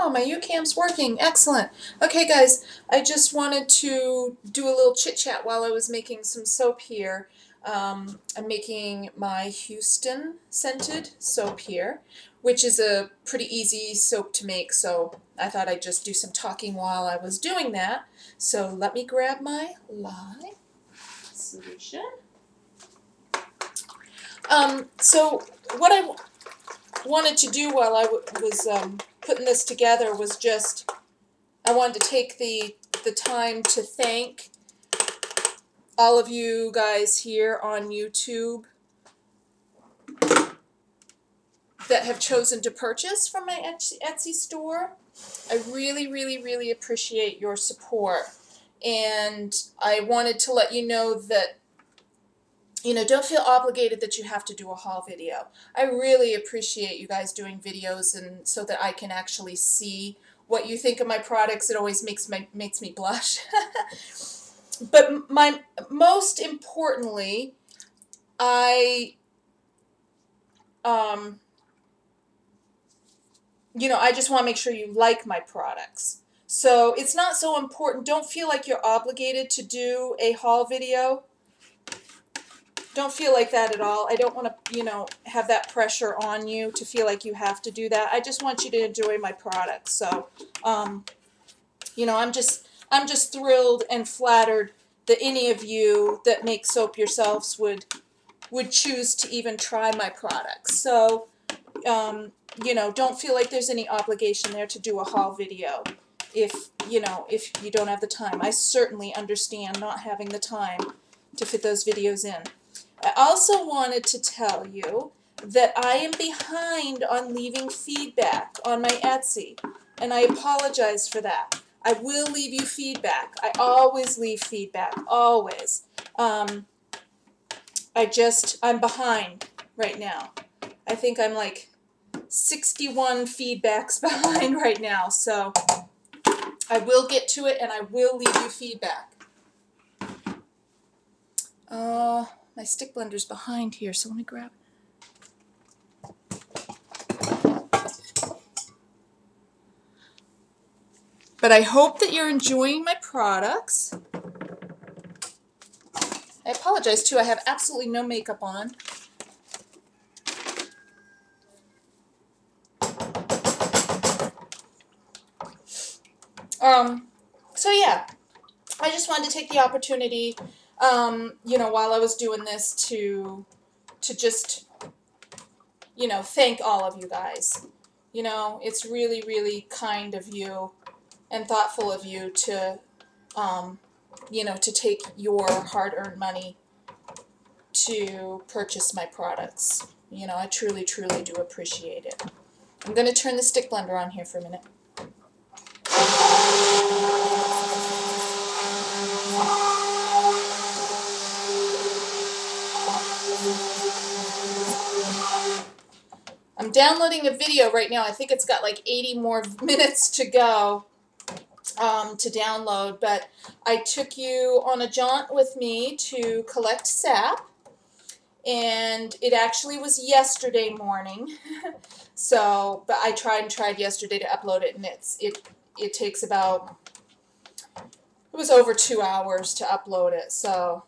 Oh, my UCAM's working. Excellent. Okay, guys, I just wanted to do a little chit chat while I was making some soap here. I'm making my Houston scented soap here, which is a pretty easy soap to make, so I thought I'd just do some talking while I was doing that. So let me grab my lye solution. So what I wanted to do while I was putting this together was just, I wanted to take the time to thank all of you guys here on YouTube that have chosen to purchase from my Etsy store. I really, really, really appreciate your support. And I wanted to let you know that, you know, don't feel obligated that you have to do a haul video. I really appreciate you guys doing videos and so that I can actually see what you think of my products. It always makes me blush. But most importantly, you know, I just want to make sure you like my products. So it's not so important. Don't feel like you're obligated to do a haul video. Don't feel like that at all. I don't want to, you know, have that pressure on you to feel like you have to do that. I just want you to enjoy my products. So, you know, I'm just thrilled and flattered that any of you that make soap yourselves would choose to even try my products. So, you know, don't feel like there's any obligation there to do a haul video if, you know, if you don't have the time. I certainly understand not having the time to fit those videos in. I also wanted to tell you that I am behind on leaving feedback on my Etsy, and I apologize for that. I will leave you feedback. I always leave feedback, always. I'm behind right now. I think I'm like 61 feedbacks behind right now, so I will get to it and I will leave you feedback. My stick blender's behind here, so let me grab it. But I hope that you're enjoying my products. I apologize too, I have absolutely no makeup on. So yeah, I just wanted to take the opportunity, you know, while I was doing this to just, you know, thank all of you guys. You know, it's really, really kind of you and thoughtful of you to, you know, to take your hard-earned money to purchase my products. You know, I truly, truly do appreciate it. I'm going to turn the stick blender on here for a minute. I'm downloading a video right now. I think it's got like 80 more minutes to go to download, but I took you on a jaunt with me to collect sap, and it actually was yesterday morning. So, but I tried yesterday to upload it, and it takes about, it was over 2 hours to upload it. So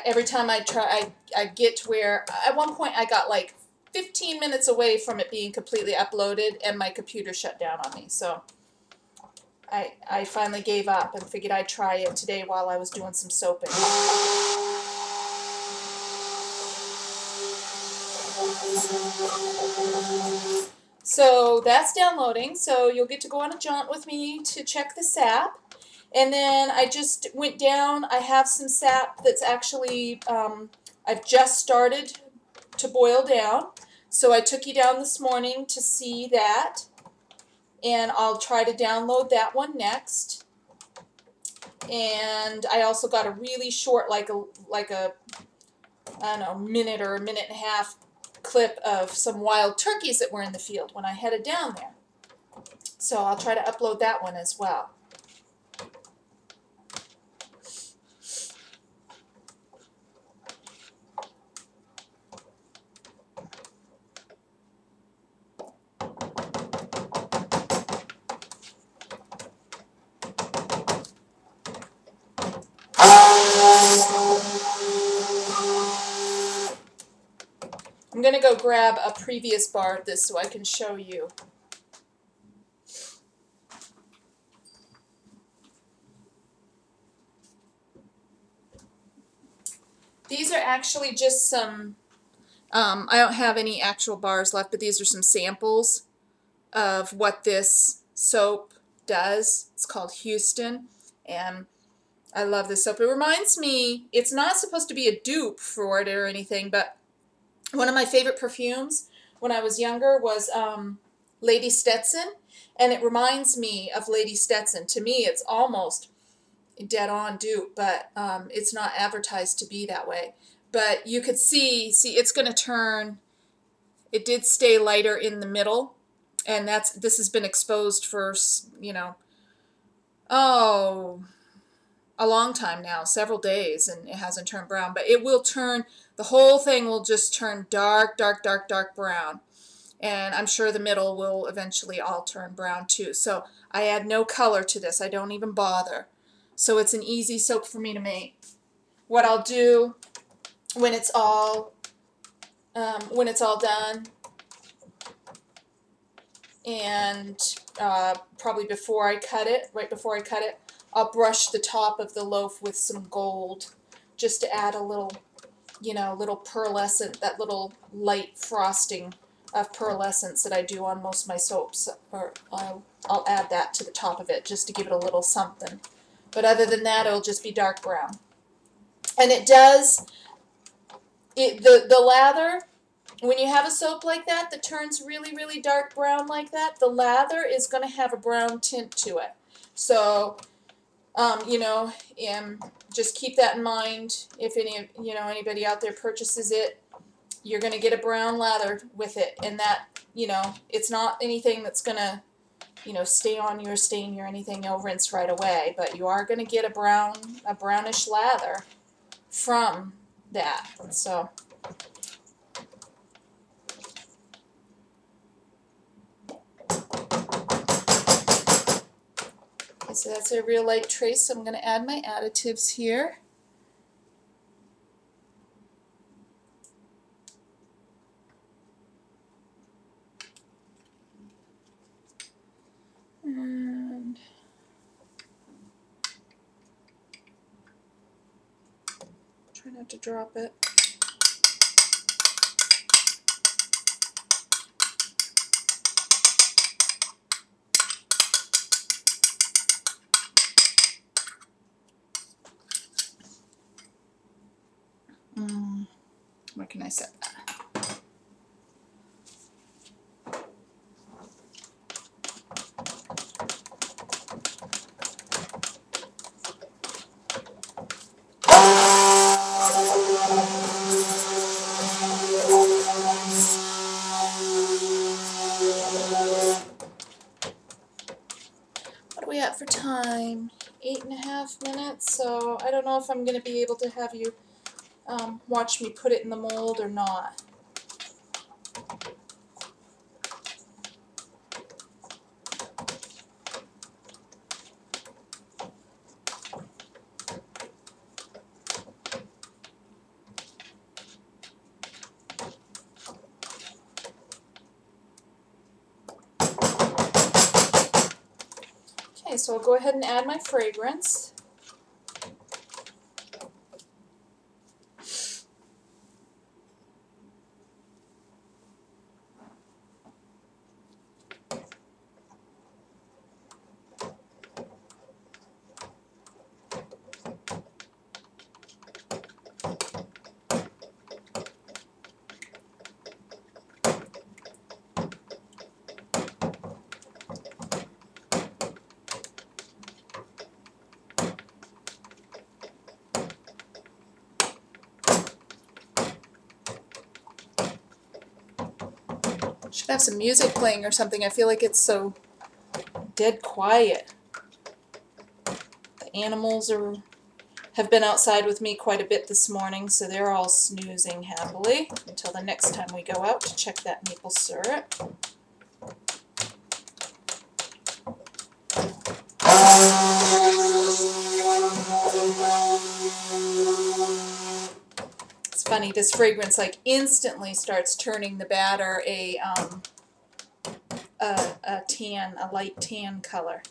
every time I try, I get to where, at one point I got like 15 minutes away from it being completely uploaded, and my computer shut down on me. So I finally gave up and figured I'd try it today while I was doing some soaping. So that's downloading, so you'll get to go on a jaunt with me to check the sap. And then I just went down, I have some sap that's actually, I've just started to boil down. So I took you down this morning to see that, and I'll try to download that one next. And I also got a really short, like a I don't know, minute or a minute and a half clip of some wild turkeys that were in the field when I headed down there. So I'll try to upload that one as well. I'm going to go grab a previous bar of this so I can show you. These are actually just some, I don't have any actual bars left, but these are some samples of what this soap does. It's called Houston, and I love this soap. It reminds me, it's not supposed to be a dupe for it or anything, but one of my favorite perfumes when I was younger was Lady Stetson, and it reminds me of Lady Stetson. To me, it's almost dead on dupe, but it's not advertised to be that way. But you could see it's going to turn, it did stay lighter in the middle, and this has been exposed for, you know, oh, a long time now, several days, and it hasn't turned brown, but it will turn, the whole thing will just turn dark, dark, dark, dark brown. And I'm sure the middle will eventually all turn brown too. So I add no color to this. I don't even bother. So it's an easy soap for me to make. What I'll do when it's all done, and probably before I cut it, right before I cut it, I'll brush the top of the loaf with some gold just to add a little, you know, little pearlescent, that little light frosting of pearlescence that I do on most of my soaps. Or I'll add that to the top of it just to give it a little something. But other than that, it'll just be dark brown. And it does, the lather, when you have a soap like that that turns really, really dark brown like that, the lather is going to have a brown tint to it. So, you know, just keep that in mind. If anybody out there purchases it, you're going to get a brown lather with it, and that, you know, it's not anything that's going to, you know, stay on you or stain you or anything. You'll rinse right away, but you are going to get a brownish lather from that. So. Okay, so that's a real light trace. So I'm going to add my additives here. And try not to drop it. Where can I set that? What are we at for time? 8.5 minutes, so I don't know if I'm going to be able to have you watch me put it in the mold or not. Okay, so I'll go ahead and add my fragrance. Should have some music playing or something. I feel like it's so dead quiet. The animals have been outside with me quite a bit this morning, so they're all snoozing happily until the next time we go out to check that maple syrup. It's funny, this fragrance like instantly starts turning the batter a tan, a light tan color.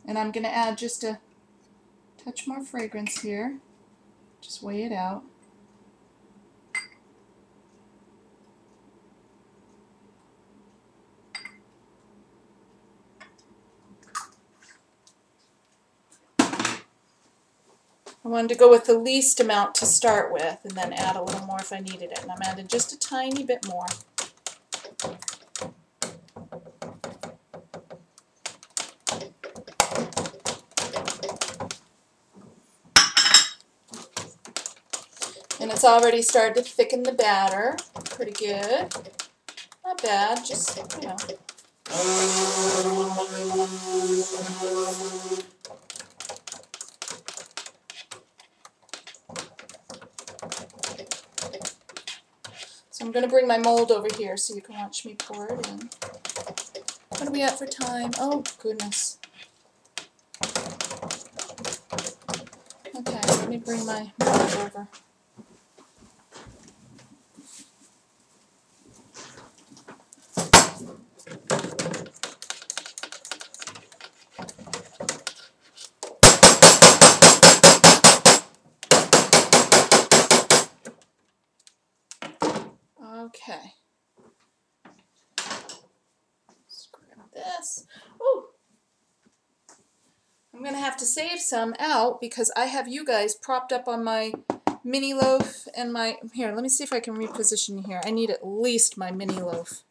And I'm going to add just a touch more fragrance here. Just weigh it out. I wanted to go with the least amount to start with and then add a little more if I needed it. And I'm adding just a tiny bit more. And it's already started to thicken the batter. Pretty good. Not bad, just, you know. So I'm going to bring my mold over here so you can watch me pour it in. What are we at for time? Oh, goodness. Okay, let me bring my mold over. Okay. Let's grab this. Ooh. I'm going to have to save some out because I have you guys propped up on my mini loaf and my... Here, let me see if I can reposition here. I need at least my mini loaf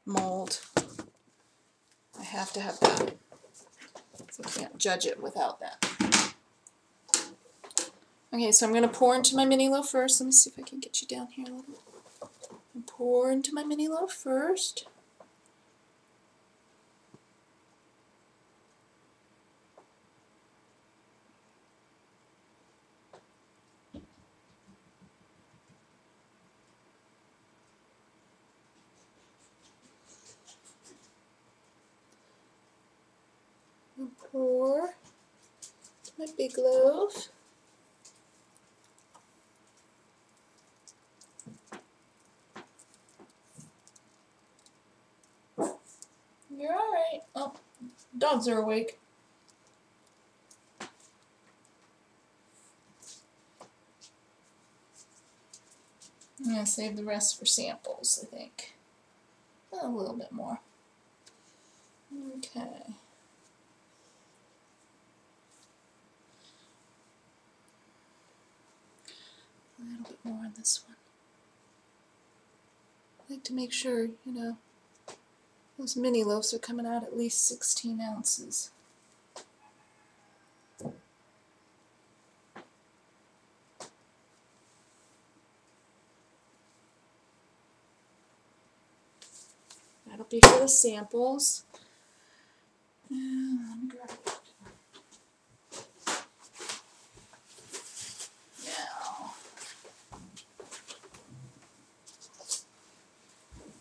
mold. I have to have that. So I can't judge it without that. Okay, so I'm going to pour into my mini loaf first. Let me see if I can get you down here a little. Pour into my mini loaf first. And pour my big loaf. You're all right. Oh, dogs are awake. I'm going to save the rest for samples, I think. A little bit more. Okay. A little bit more on this one. I like to make sure, you know, those mini loaves are coming out at least 16 ounces. That'll be for the samples. And let me grab it. Now,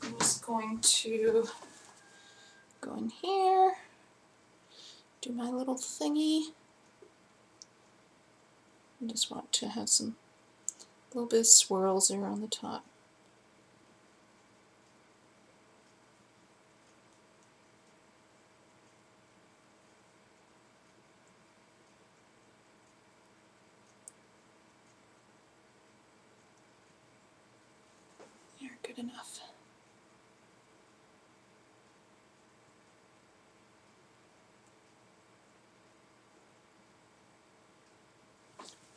I'm just going to go in here, do my little thingy. I just want to have some little bit of swirls there on the top. There, good enough.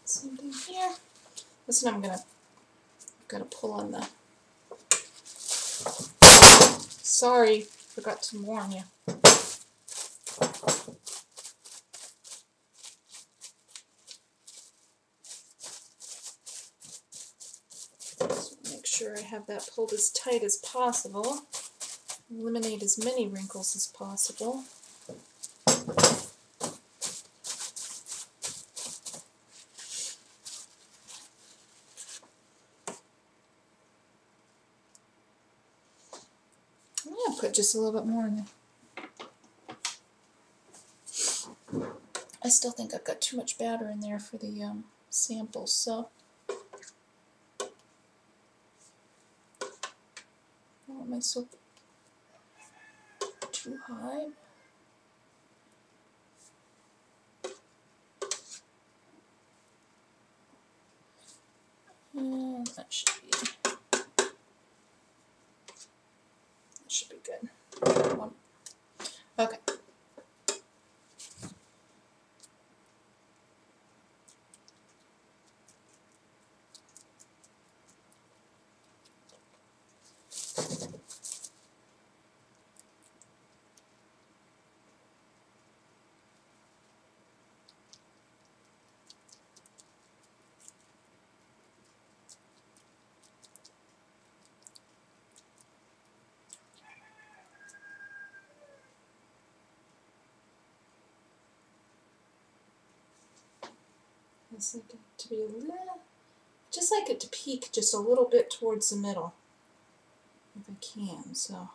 Same thing here. This one I'm gotta pull on the. Sorry, forgot to warn you. So make sure I have that pulled as tight as possible. Eliminate as many wrinkles as possible. just a little bit more in there. I still think I've got too much batter in there for the samples, so oh, am I so too high? And that should be good. Okay. I just like it to be a little, just like it to peak just a little bit towards the middle, if I can. So,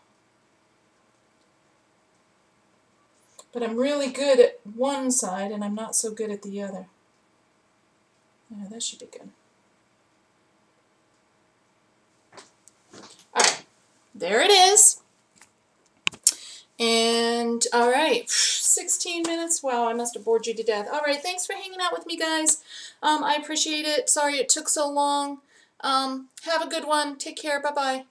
but I'm really good at one side, and I'm not so good at the other. Yeah, that should be good. All right, there it is. And all right, 16 minutes. Wow, I must have bored you to death. All right, thanks for hanging out with me, guys. I appreciate it. Sorry it took so long. Have a good one. Take care. Bye-bye.